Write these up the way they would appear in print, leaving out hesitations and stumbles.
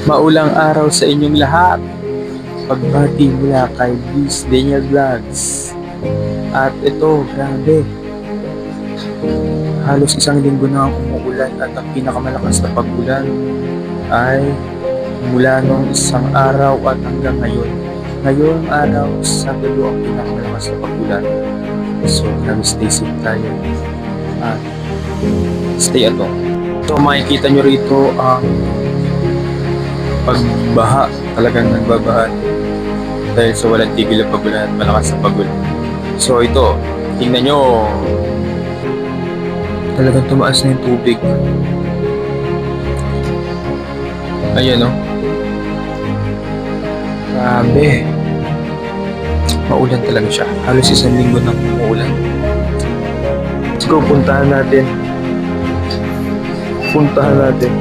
Maulang araw sa inyong lahat. Pagbati mula kay Luis Daniel Vlogs. At ito, grabe. Halos isang linggo na ang umuulan at ang pinakamalakas na pag-ulan ay mula nung isang araw at hanggang ngayon. Ngayong araw, Sabado ang pinakamalakas na pag-ulan. So, grabe, stay safe tayo. At stay at home. So, makikita nyo rito ang pagbaha. Talagang nagbabaha dahil sa walang tigil na pagulan at malakas na pagulan. So ito, tingnan nyo, talagang tumaas na yung tubig. Ayan o. Grabe. Maulan talaga siya. Halos isang linggo nang umuulan. Let's go, puntahan natin. Puntahan natin.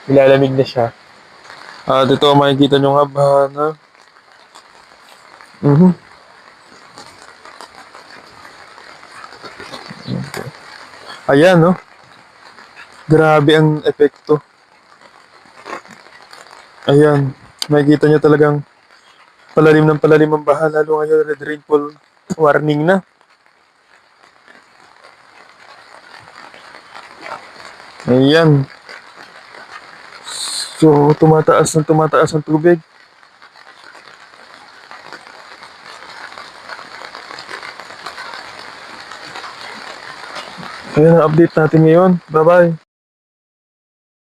Nilalamig na siya. At ito, makikita nyo nga ba na ayan, no? Grabe ang epekto. Ayan. Makikita nyo talagang palalim ng palalim ang baha. Lalo ngayon, red rainfall warning na. Ayan. So, tumataas ang tubig. Ayan ang update natin ngayon. Bye-bye.